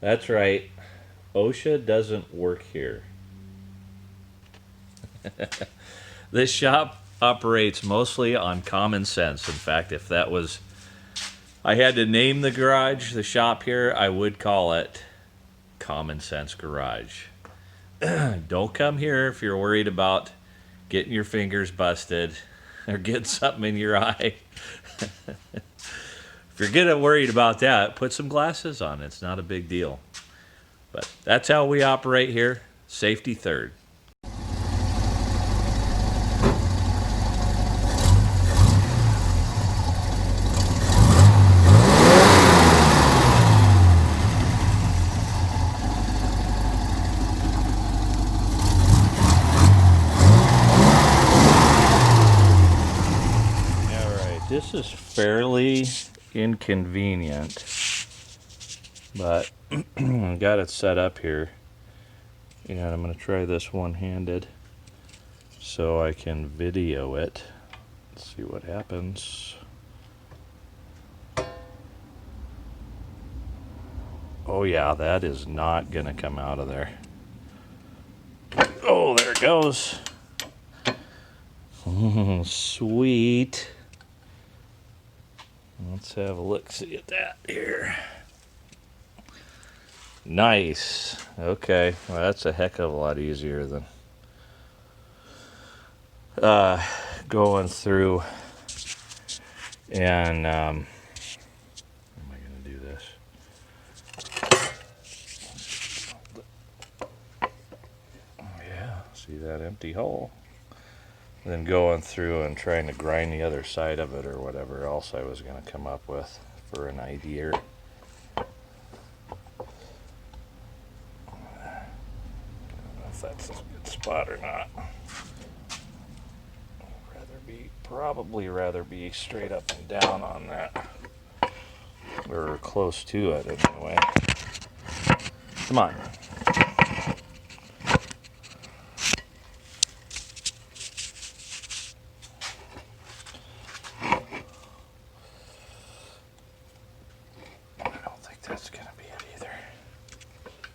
That's right. OSHA doesn't work here. This shop operates mostly on common sense. In fact, if that was, I had to name the garage, the shop here, I would call it Common Sense Garage. Don't come here if you're worried about getting your fingers busted or getting something in your eye. If you're getting worried about that, put some glasses on. It's not a big deal. But that's how we operate here. Safety third. This is fairly inconvenient, but I got it set up here, and I'm going to try this one-handed so I can video it. Let's see what happens. Oh yeah, that is not going to come out of there. Oh, there it goes. Sweet. Let's have a look-see at that here. Nice. Okay, well, that's a heck of a lot easier than going through and how am I going to do this? Oh yeah, see that empty hole? Then going through and trying to grind the other side of it or whatever else I was going to come up with for an idea. I don't know if that's a good spot or not. Probably rather be straight up and down on that. Or close to it anyway. Come on. I don't think that's going to be it either.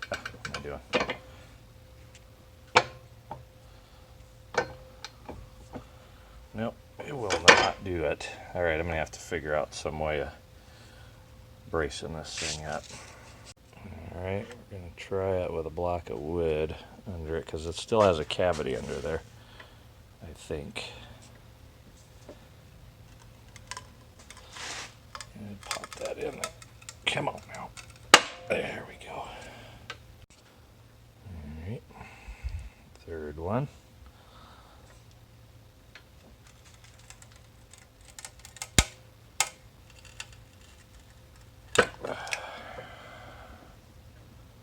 What am I doing? Nope, it will not do it. Alright, I'm going to have to figure out some way of bracing this thing up. Alright, we're going to try it with a block of wood under it because it still has a cavity under there, I think. And pop that in there. Come on now. There we go. Alright, third one.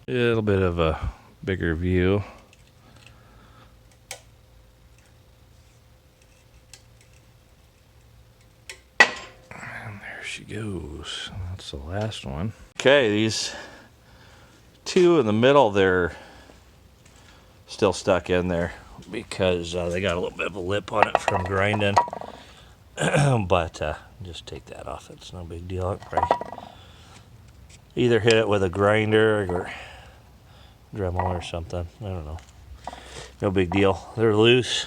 A little bit of a bigger view. And there she goes. That's the last one. Okay, these two in the middle, they're still stuck in there because they got a little bit of a lip on it from grinding. But just take that off. It's no big deal. I'll probably either hit it with a grinder or Dremel or something. I don't know. No big deal. They're loose.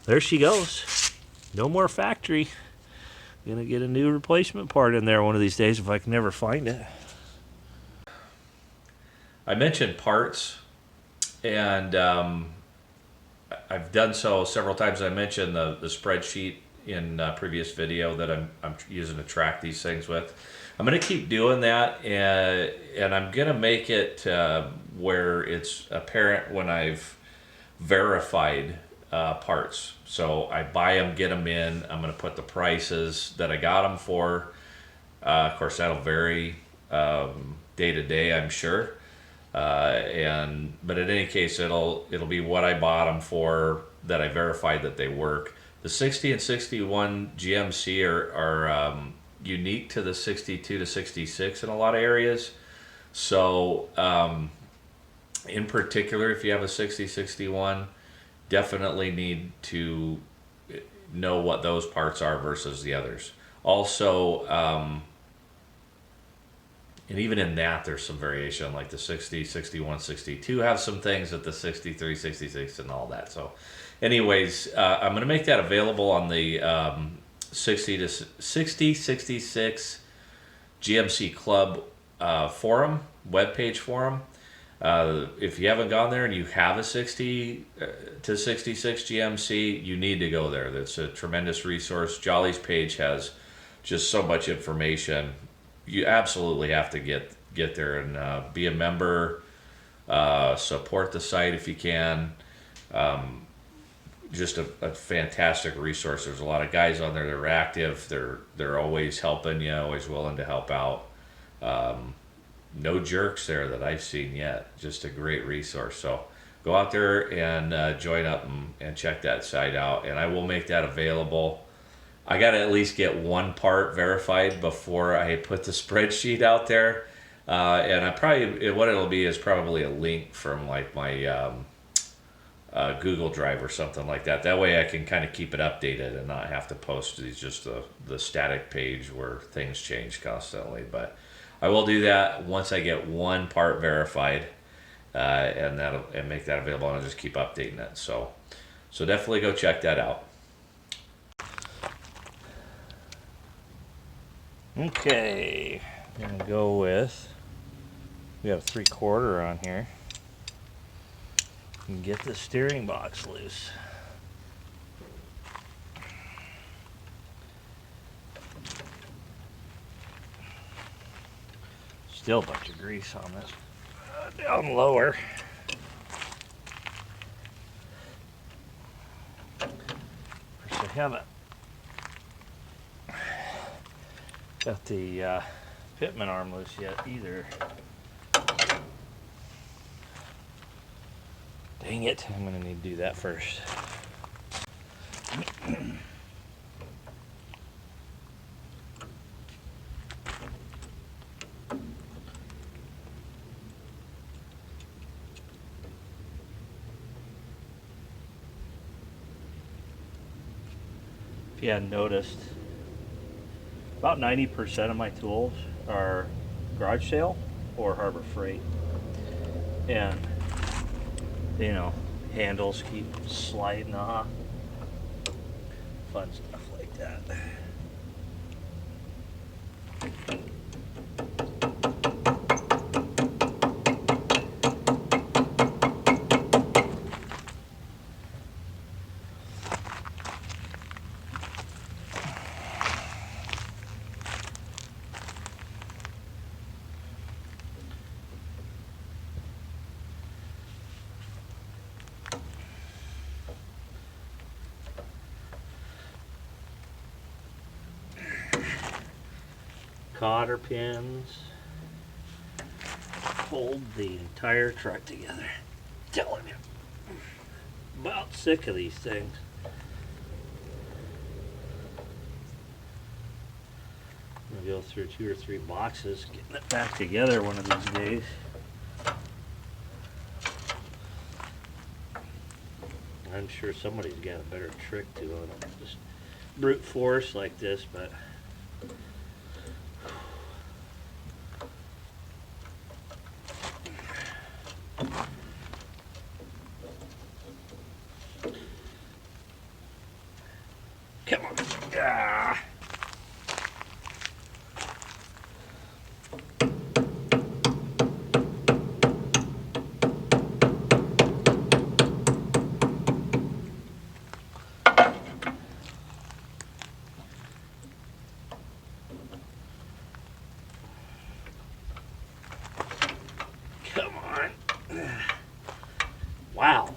There she goes. No more factory. Gonna get a new replacement part in there one of these days if I can never find it. I mentioned parts, and I've done so several times. I mentioned the spreadsheet in a previous video that I'm using to track these things with. I'm going to keep doing that, and I'm going to make it where it's apparent when I've verified parts. So I buy them, get them in. I'm going to put the prices that I got them for. Of course, that'll vary day to day, I'm sure. But in any case, it'll be what I bought them for, that I verified that they work. The 60 and 61 GMC are unique to the 62 to 66 in a lot of areas. So in particular, if you have a 6061, definitely need to know what those parts are versus the others. Also, And even in that, there's some variation, like the 60, 61, 62 have some things that the 63, 66 and all that. So anyways, I'm going to make that available on the 66 GMC Club forum, webpage forum. If you haven't gone there and you have a 60 to 66 GMC, you need to go there. That's a tremendous resource. Jolly's page has just so much information. You absolutely have to get there and be a member. Support the site if you can. Just a fantastic resource. There's a lot of guys on there that are active. They're always helping you, always willing to help out. No jerks there that I've seen yet. Just a great resource. So go out there and join up and check that site out. And I will make that available. I got to at least get one part verified before I put the spreadsheet out there. And what it'll be is probably a link from like my Google Drive or something like that. That way I can kind of keep it updated and not have to post just the static page where things change constantly. But I will do that once I get one part verified, and make that available, and I'll just keep updating it. So definitely go check that out. Okay, I'm gonna go with, we got a 3/4 on here, and get the steering box loose. Still a bunch of grease on this. Down lower. Of course, I haven't got the pitman arm loose yet either. Dang it, I'm gonna need to do that first. If you hadn't noticed, about 90% of my tools are garage sale or Harbor Freight. And, you know, handles keep sliding off. Fun stuff like that. Cotter pins hold the entire truck together. Telling you, about sick of these things. I'm gonna go through 2 or 3 boxes getting it back together one of these days. I'm sure somebody's got a better trick to it. Just brute force like this, but come on. Ah. Come on. Wow.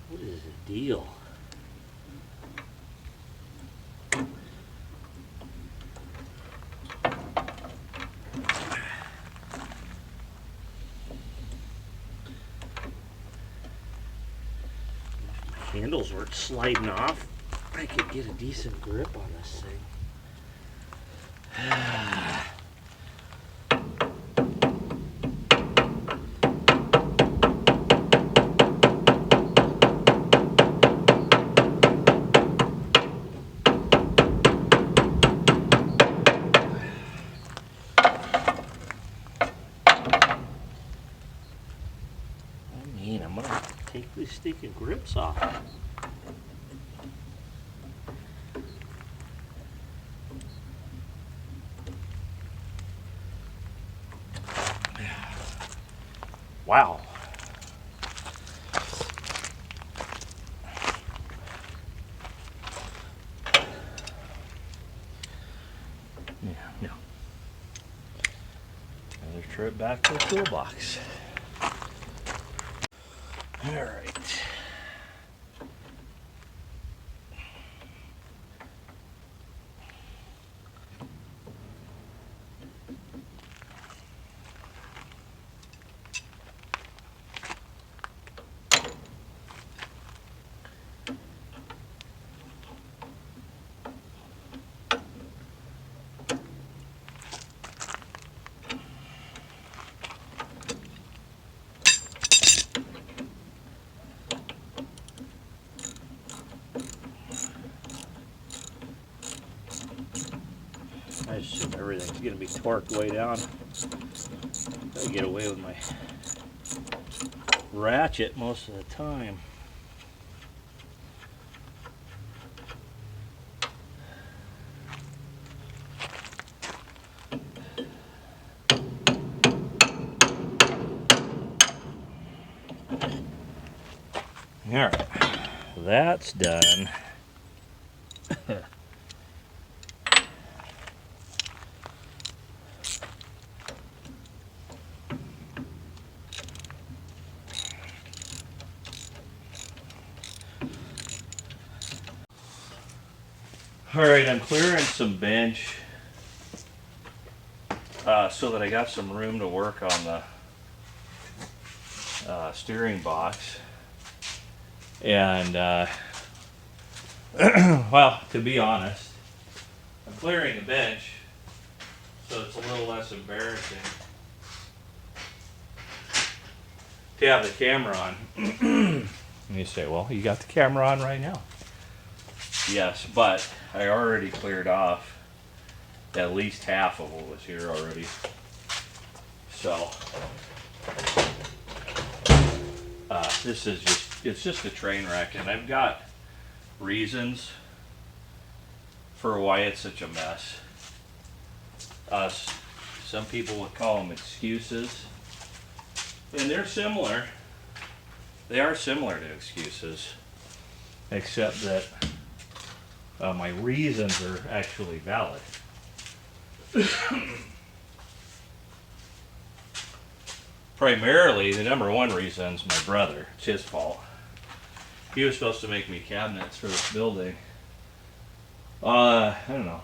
What is the deal? Handles weren't sliding off, I could get a decent grip on this thing. Take these stinking grips off. Wow. Yeah, no. Another trip back to the toolbox. All right. I assume everything's going to be torqued way down. I get away with my ratchet most of the time. All right, that's done. All right, I'm clearing some bench so that I got some room to work on the steering box. And well, to be honest, I'm clearing the bench so it's a little less embarrassing to have the camera on. And you say, well, you got the camera on right now. Yes, but I already cleared off at least half of what was here already. So this is it's just a train wreck, and I've got reasons for why it's such a mess. Some people would call them excuses, and they're similar. They are similar to excuses, except that my reasons are actually valid. Primarily, the number one reason is my brother. It's his fault. He was supposed to make me cabinets for this building. I don't know,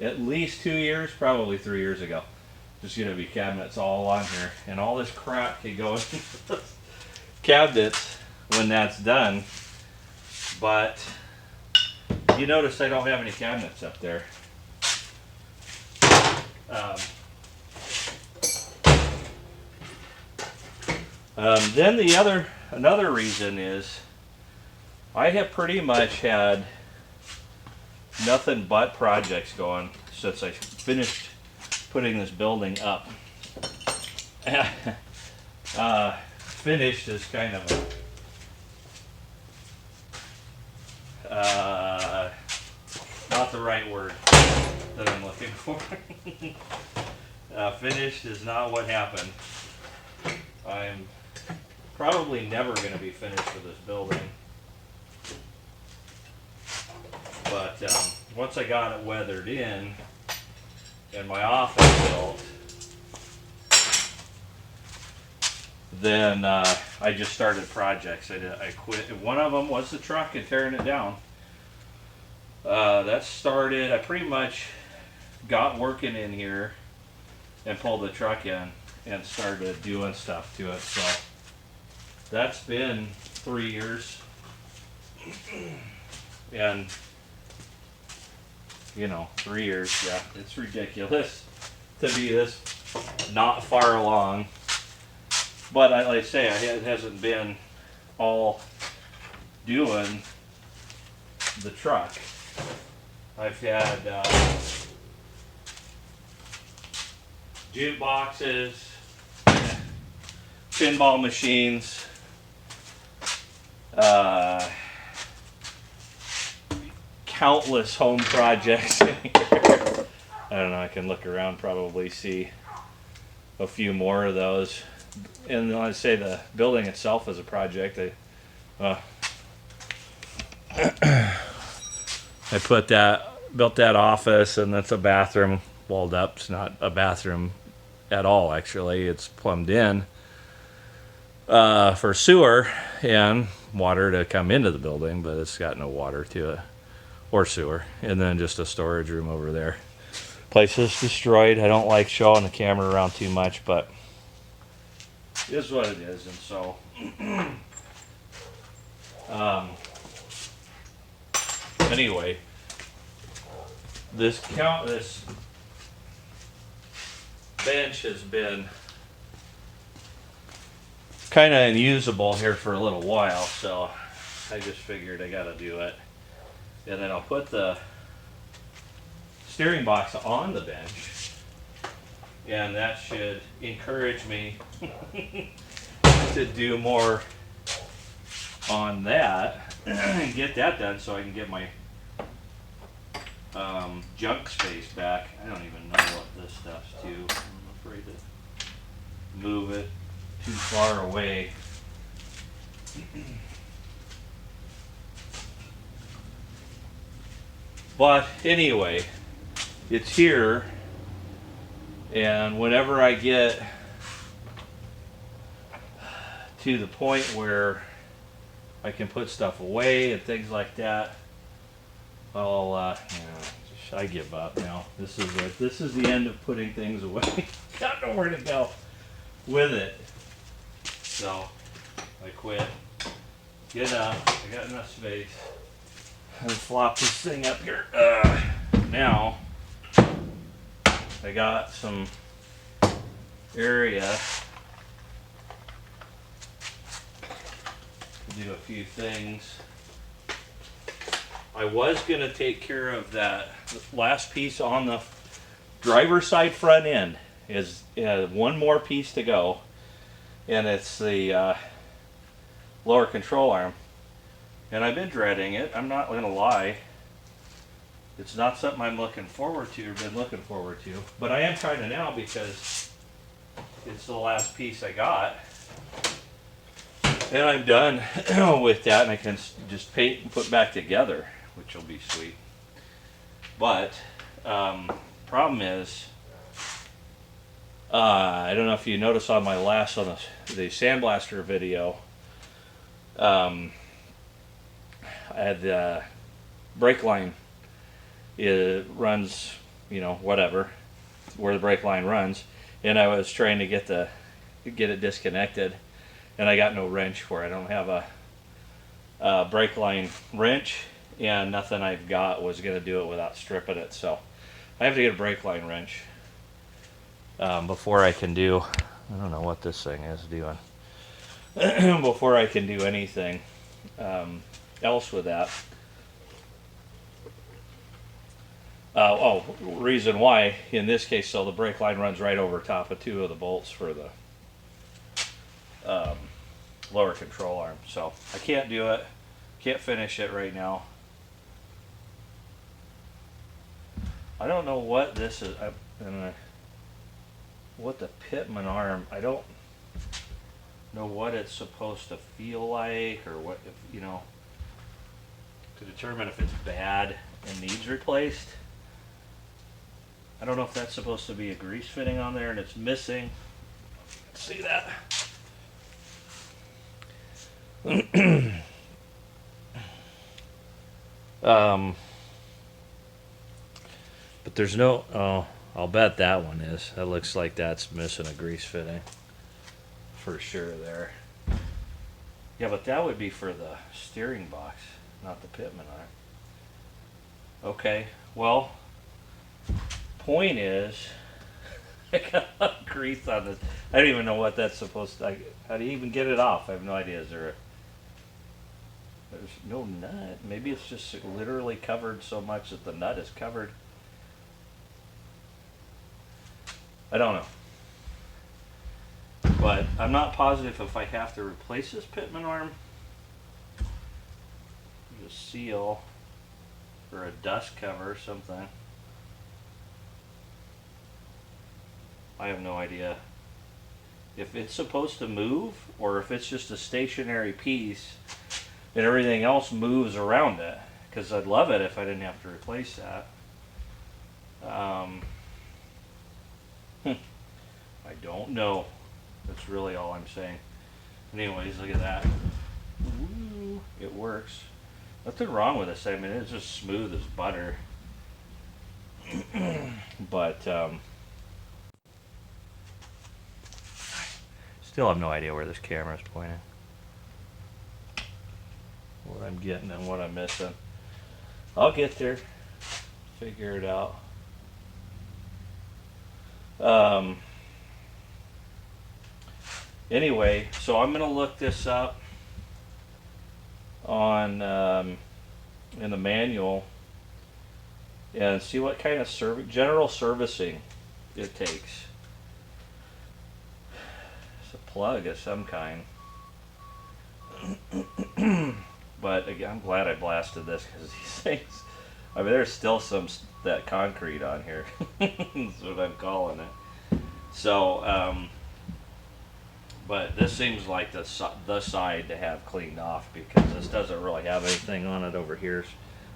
at least 2 years, probably 3 years ago. There's gonna be cabinets all on here, and all this crap can go in the cabinets when that's done. But you notice I don't have any cabinets up there. Then another reason is I have pretty much had nothing but projects going since I finished putting this building up. Finished is kind of not the right word that I'm looking for. Finished is not what happened. I'm probably never going to be finished with this building. But once I got it weathered in and my office built, then I just started projects. I quit. One of them was the truck and tearing it down. That started, I pretty much got working in here and pulled the truck in and started doing stuff to it. So that's been 3 years. And, you know, 3 years, yeah, it's ridiculous to be this not far along. But like I say, it hasn't been all doing the truck. I've had jukeboxes, pinball machines, Countless home projects in here. I don't know, I can look around, probably see a few more of those. And I'd say the building itself is a project. I built that office, and that's a bathroom walled up. It's not a bathroom at all, actually. It's plumbed in for sewer and water to come into the building, but it's got no water to it or sewer. And then just a storage room over there. Place is destroyed. I don't like showing the camera around too much, but it is what it is. And so anyway, this bench has been kind of unusable here for a little while, so I just figured I gotta do it. And then I'll put the steering box on the bench, and that should encourage me to do more on that and get that done so I can get my junk space back. I don't even know what this stuff's to. I'm afraid to move it too far away. But anyway, it's here, and whenever I get to the point where I can put stuff away and things like that, I'll I give up now. This is the end of putting things away. Got nowhere to go with it, so I quit. Get up. I got enough space. And flop this thing up here. Now I got some area to do a few things. I was going to take care of that last piece on the driver's side front end. Is one more piece to go, and it's the lower control arm. And I've been dreading it. I'm not going to lie. It's not something I'm looking forward to or been looking forward to. But I am trying to now because it's the last piece I got. And I'm done with that, and I can just paint and put back together, which will be sweet. But problem is, I don't know if you noticed on my last, on the sandblaster video, I had the brake line, it runs, whatever, where the brake line runs, and I was trying to get it disconnected, and I got no wrench for it. I don't have a brake line wrench, and nothing I've got was going to do it without stripping it, so I have to get a brake line wrench before I can do, I don't know what this thing is doing, before I can do anything else with that. Reason why in this case, so the brake line runs right over top of two of the bolts for the lower control arm, so I can't do it, can't finish it right now. I don't know what this is, what the pitman arm, I don't know what it's supposed to feel like, or what, if, to determine if it's bad and needs replaced. I don't know if that's supposed to be a grease fitting on there and it's missing. See that? But there's no, I'll bet that one is. That looks like that's missing a grease fitting for sure there. Yeah, but that would be for the steering box, not the pitman arm. Okay, well, point is, I got a lot of grease on this. I don't even know what that's supposed to, how do you even get it off? I have no idea. There's no nut. Maybe it's just literally covered so much that the nut is covered. I don't know. But I'm not positive if I have to replace this pitman arm a seal or a dust cover or something. I have no idea if it's supposed to move or if it's just a stationary piece and everything else moves around it, because I'd love it if I didn't have to replace that. I don't know. That's really all I'm saying. Anyways, look at that. Ooh, it works. Nothing wrong with this. I mean, it's just smooth as butter. But still have no idea where this camera is pointing. What I'm getting and what I'm missing. I'll get there. Figure it out. Anyway, so I'm gonna look this up on in the manual and see what kind of general servicing it takes. It's a plug of some kind. But again, I'm glad I blasted this because these things, I mean, there's still some that concrete on here. That's what I'm calling it. So, but this seems like the side to have cleaned off, because this doesn't really have anything on it over here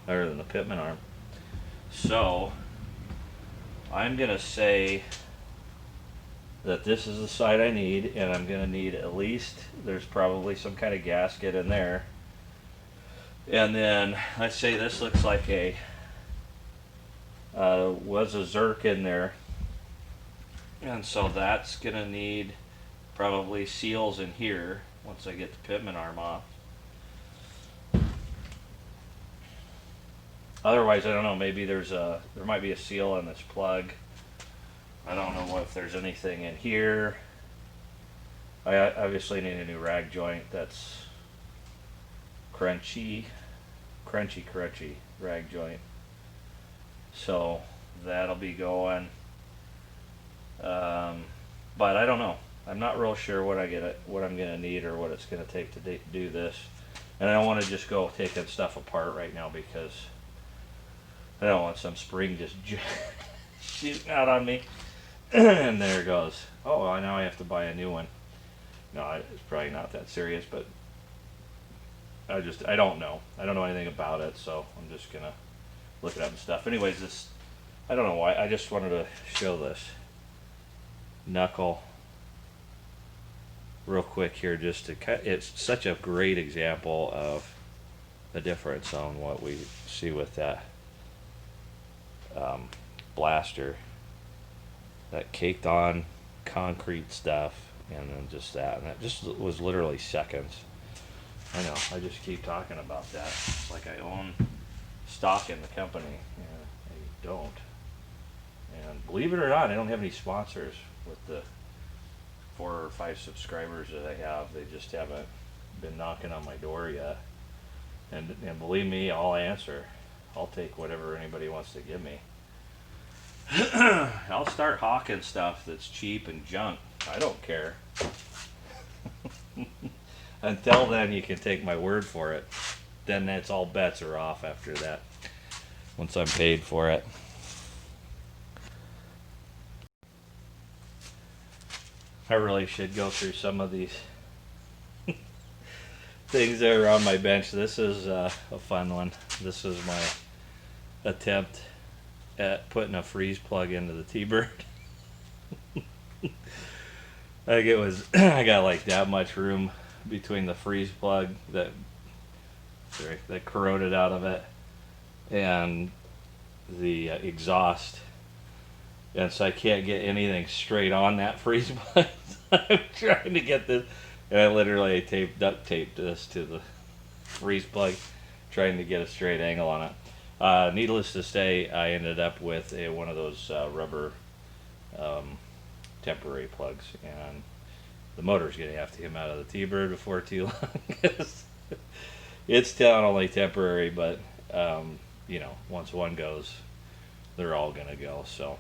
other than the pitman arm. So I'm gonna say that this is the side I need, and I'm gonna need at least, there's probably some kind of gasket in there. And then let's say this looks like a was a Zerk in there, and so that's gonna need probably seals in here once I get the pitman arm off. Otherwise, I don't know, maybe there might be a seal in this plug. I don't know if there's anything in here. I obviously need a new rag joint that's crunchy rag joint. So that'll be going. But I don't know. I'm not real sure what I'm gonna need or what it's gonna take to do this. And I don't want to just go taking stuff apart right now, because I don't want some spring just shooting out on me. And there it goes. Oh, now I have to buy a new one. No, it's probably not that serious, but I don't know. I don't know anything about it, so I'm just gonna look it up and stuff. Anyways, I don't know why. I just wanted to show this knuckle real quick here, just to it's such a great example of the difference on what we see with that blaster, that caked on concrete stuff, and then just that, and that just was literally seconds. I know, I just keep talking about that. It's like I own stock in the company. Yeah, I don't. And believe it or not, I don't have any sponsors with the 4 or 5 subscribers that I have. They just haven't been knocking on my door yet. And believe me, I'll answer. I'll take whatever anybody wants to give me. I'll start hawking stuff that's cheap and junk. I don't care. Until then, you can take my word for it. Then that's all bets are off after that, once I'm paid for it. I really should go through some of these things that are on my bench. This is a fun one. This is my attempt at putting a freeze plug into the T-Bird. Like it was, I got like that much room between the freeze plug that corroded out of it and the exhaust, and so I can't get anything straight on that freeze plug. I'm trying to get this, and I literally duct taped this to the freeze plug, trying to get a straight angle on it. Needless to say, I ended up with one of those rubber temporary plugs, and the motor's gonna have to come out of the T-Bird before too long. It's still only temporary, but you know, once one goes, they're all gonna go. So